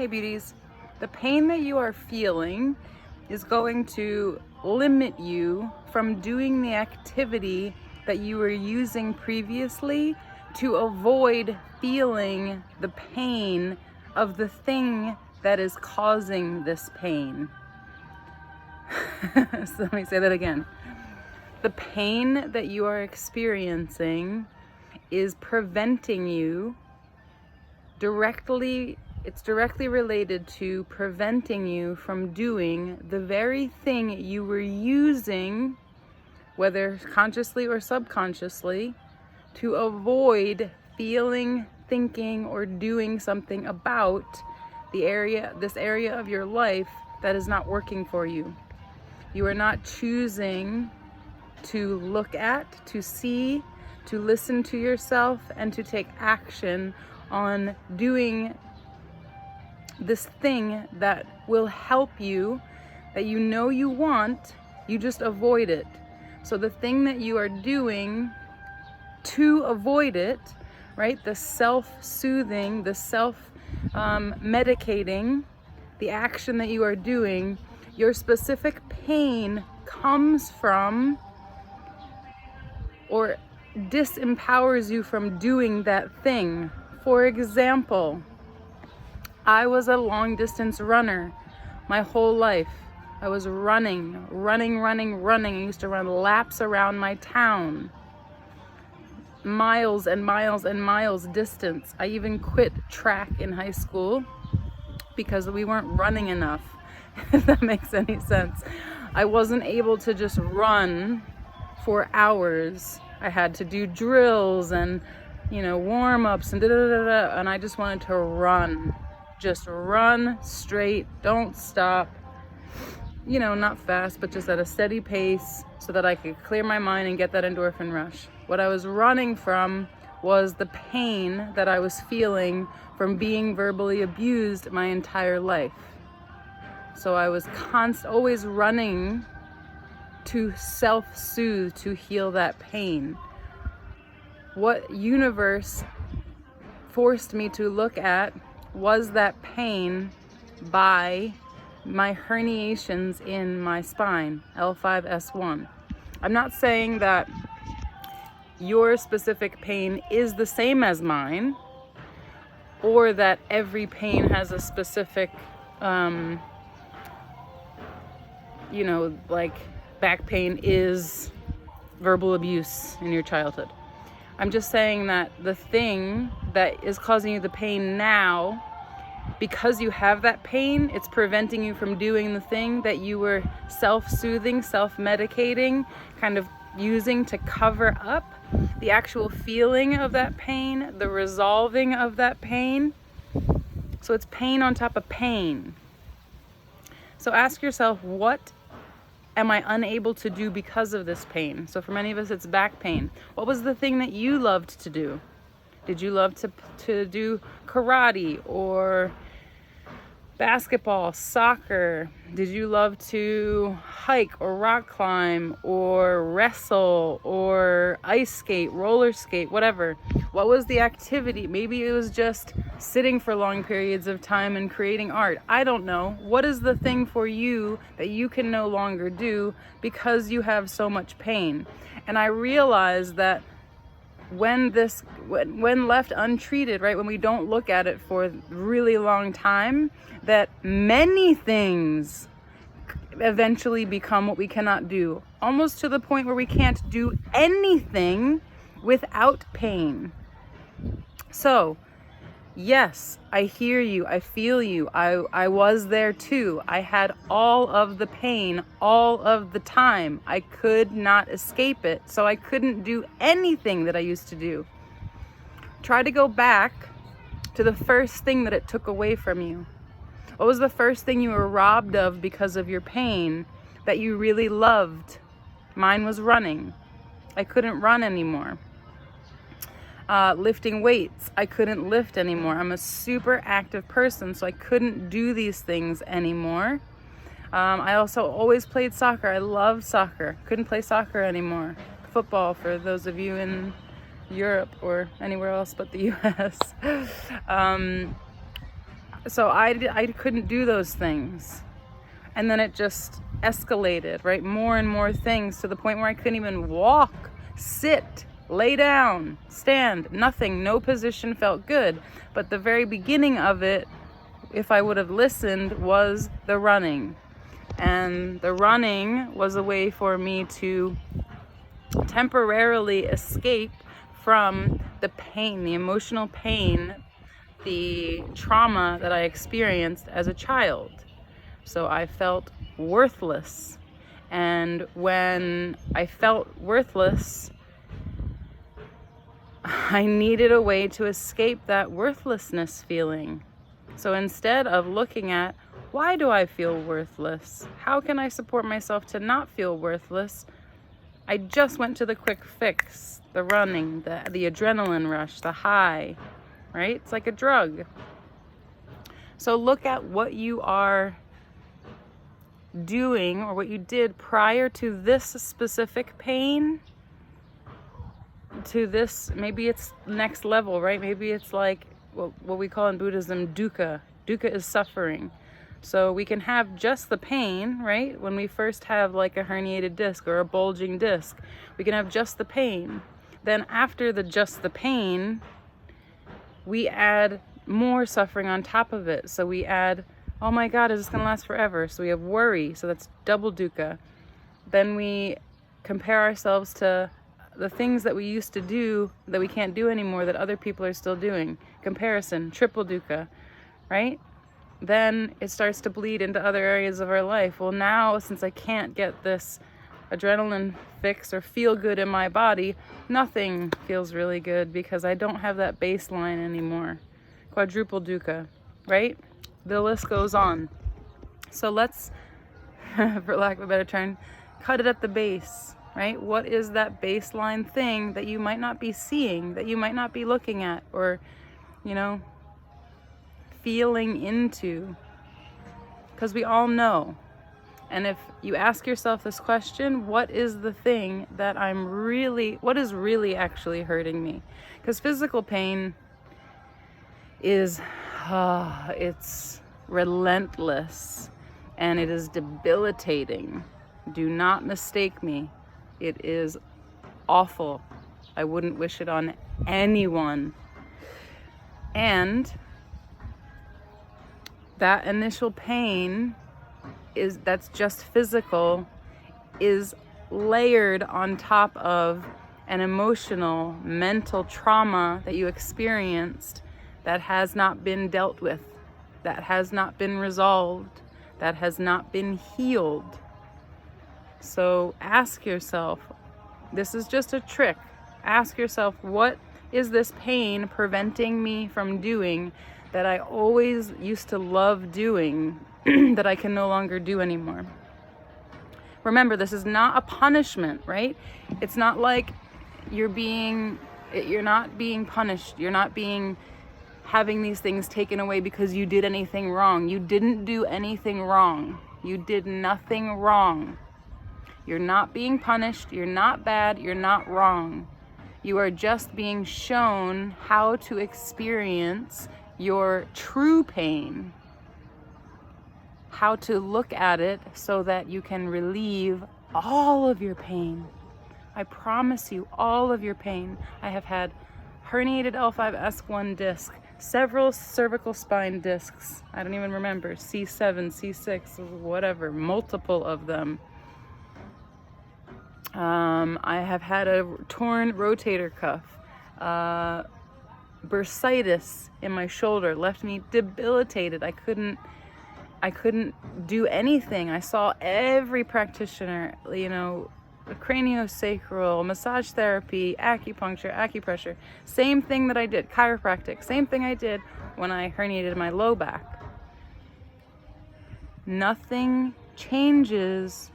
Hey beauties, the pain that you are feeling is going to limit you from doing the activity that you were using previously to avoid feeling the pain of the thing that is causing this pain. So let me say that again. The pain that you are experiencing is preventing you it's directly related to preventing you from doing the very thing you were using, whether consciously or subconsciously, to avoid feeling, thinking, or doing something about this area of your life that is not working for you. You are not choosing to look at, to see, to listen to yourself, and to take action on doing this thing that will help you, that you know you want, you just avoid it. So the thing that you are doing to avoid it, right? The self-soothing, the self-medicating, the action that you are doing, your specific pain comes from or disempowers you from doing that thing. For example, I was a long distance runner my whole life. I was running. I used to run laps around my town. Miles and miles and miles distance. I even quit track in high school because we weren't running enough, if that makes any sense. I wasn't able to just run for hours. I had to do drills and, warm-ups and and I just wanted to run. Just run straight, don't stop. Not fast, but just at a steady pace so that I could clear my mind and get that endorphin rush. What I was running from was the pain that I was feeling from being verbally abused my entire life. So I was always running to self-soothe, to heal that pain. What universe forced me to look at was that pain by my herniations in my spine, L5-S1. I'm not saying that your specific pain is the same as mine, or that every pain has a specific, like back pain is verbal abuse in your childhood. I'm just saying that the thing that is causing you the pain now, because you have that pain, it's preventing you from doing the thing that you were self-soothing, self-medicating, kind of using to cover up the actual feeling of that pain, the resolving of that pain. So it's pain on top of pain. So ask yourself, what am I unable to do because of this pain? So for many of us, it's back pain. What was the thing that you loved to do? Did you love to do karate or basketball, soccer? Did you love to hike or rock climb or wrestle or ice skate, roller skate, whatever? What was the activity? Maybe it was just sitting for long periods of time and creating art. I don't know. What is the thing for you that you can no longer do because you have so much pain? And I realized that when left untreated, right, when we don't look at it for a really long time, that many things eventually become what we cannot do, almost to the point where we can't do anything without pain. So yes, I hear you, I feel you, I was there too. I had all of the pain all of the time. I could not escape it, so I couldn't do anything that I used to do. Try to go back to the first thing that it took away from you. What was the first thing you were robbed of because of your pain that you really loved? Mine was running. I couldn't run anymore. Lifting weights, I couldn't lift anymore. I'm a super active person, so I couldn't do these things anymore. I also always played soccer. I loved soccer. Couldn't play soccer anymore. Football, for those of you in Europe or anywhere else but the US. So I couldn't do those things. And then it just escalated, right? More and more things to the point where I couldn't even walk, sit, lay down, stand, nothing. No position felt good. But the very beginning of it, if I would have listened, was the running. And the running was a way for me to temporarily escape from the pain, the emotional pain, the trauma that I experienced as a child. So I felt worthless. And when I felt worthless, I needed a way to escape that worthlessness feeling. So instead of looking at, why do I feel worthless? How can I support myself to not feel worthless? I just went to the quick fix, the running, the adrenaline rush, the high, right? It's like a drug. So look at what you are doing or what you did prior to this specific pain, to this, maybe it's next level, right? Maybe it's like what we call in Buddhism dukkha. Dukkha is suffering. So we can have just the pain, right? When we first have like a herniated disc or a bulging disc, we can have just the pain. Then after just the pain, we add more suffering on top of it. So we add, oh my God, is this going to last forever? So we have worry. So that's double dukkha. Then we compare ourselves to the things that we used to do that we can't do anymore that other people are still doing. Comparison, triple dukkha, right? Then it starts to bleed into other areas of our life. Well, now, since I can't get this adrenaline fix or feel good in my body, nothing feels really good because I don't have that baseline anymore. Quadruple dukkha, right? The list goes on. So let's, for lack of a better term, cut it at the base, right? What is that baseline thing that you might not be seeing, that you might not be looking at, or, feeling into? Because we all know. And if you ask yourself this question, what is the thing that what is really actually hurting me? Because physical pain is, it's relentless and it is debilitating. Do not mistake me. It is awful. I wouldn't wish it on anyone. And that initial pain that's just physical is layered on top of an emotional, mental trauma that you experienced that has not been dealt with, that has not been resolved, that has not been healed. So ask yourself, this is just a trick. Ask yourself, what is this pain preventing me from doing that I always used to love doing that I can no longer do anymore? Remember, this is not a punishment, right? It's not like you're not being punished. You're not having these things taken away because you did anything wrong. You didn't do anything wrong. You did nothing wrong. You're not being punished. You're not bad. You're not wrong. You are just being shown how to experience your true pain, how to look at it so that you can relieve all of your pain. I promise you, all of your pain. I have had herniated L5-S1 disc, several cervical spine discs, I don't even remember, C7, C6, whatever, multiple of them. I have had a torn rotator cuff, bursitis in my shoulder, left me debilitated. I couldn't do anything. I saw every practitioner, craniosacral, massage therapy, acupuncture, acupressure, same thing that I did, chiropractic, same thing I did when I herniated my low back. Nothing changes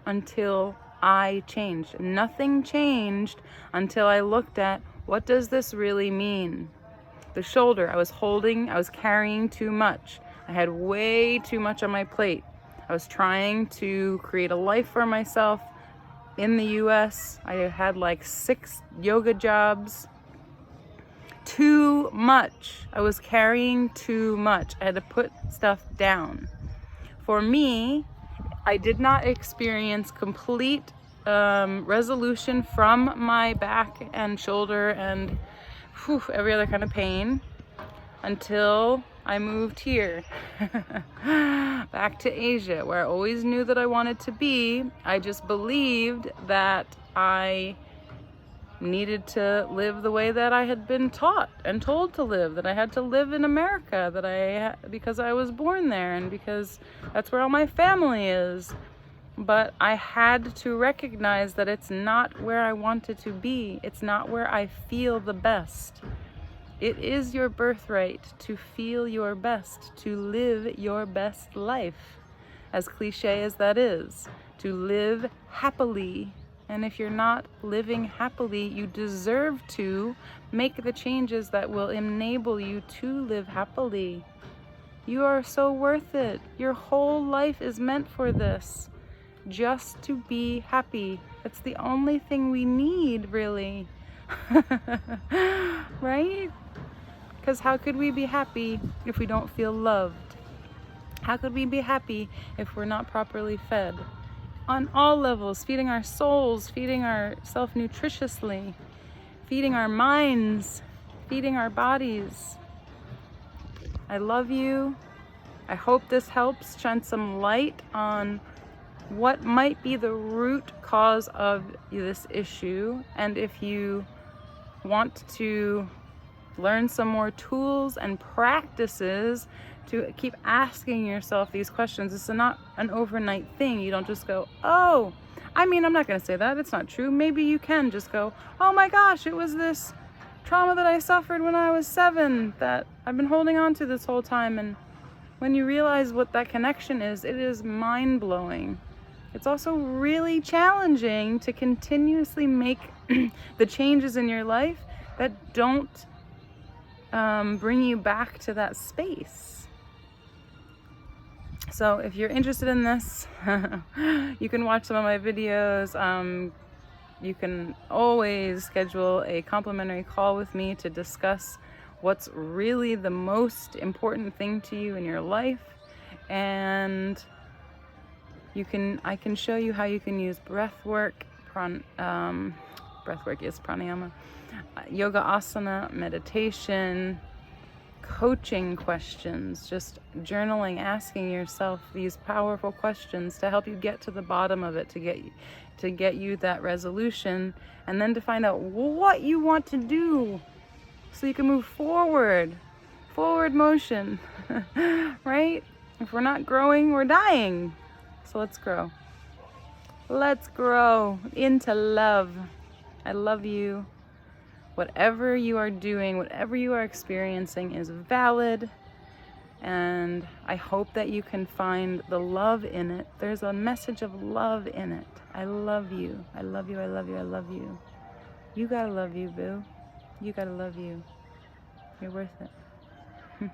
until I changed. Nothing changed until I looked at, what does this really mean? The shoulder, I was carrying too much. I had way too much on my plate. I was trying to create a life for myself in the US. I had like 6 yoga jobs, too much. I was carrying too much. I had to put stuff down. For me, I did not experience complete resolution from my back and shoulder and every other kind of pain until I moved here back to Asia, where I always knew that I wanted to be. I just believed that I needed to live the way that I had been taught and told to live, that I had to live in America, because I was born there and because that's where all my family is. But I had to recognize that it's not where I wanted to be. It's not where I feel the best. It is your birthright to feel your best, to live your best life, as cliche as that is, to live happily. And if you're not living happily, you deserve to make the changes that will enable you to live happily. You are so worth it. Your whole life is meant for this. Just to be happy. It's the only thing we need, really. Right? Because how could we be happy if we don't feel loved? How could we be happy if we're not properly fed? On all levels, feeding our souls, feeding ourselves nutritiously, feeding our minds, feeding our bodies. I love you. I hope this helps shine some light on what might be the root cause of this issue. And if you want to learn some more tools and practices to keep asking yourself these questions, it's not an overnight thing. You don't just go, oh, I'm not going to say that. It's not true. Maybe you can just go, oh my gosh, it was this trauma that I suffered when I was 7 that I've been holding on to this whole time. And when you realize what that connection is, it is mind-blowing. It's also really challenging to continuously make the changes in your life that don't bring you back to that space. So if you're interested in this, you can watch some of my videos. You can always schedule a complimentary call with me to discuss what's really the most important thing to you in your life. And I can show you how you can use breath work. Breath work is pranayama, yoga asana, meditation, coaching questions, just journaling, asking yourself these powerful questions to help you get to the bottom of it, to get you that resolution, and then to find out what you want to do so you can move forward motion. Right? If we're not growing, we're dying. So let's grow. Let's grow into love. I love you. Whatever you are doing, whatever you are experiencing is valid. And I hope that you can find the love in it. There's a message of love in it. I love you. I love you. I love you. I love you. You gotta love you, boo. You gotta love you. You're worth it.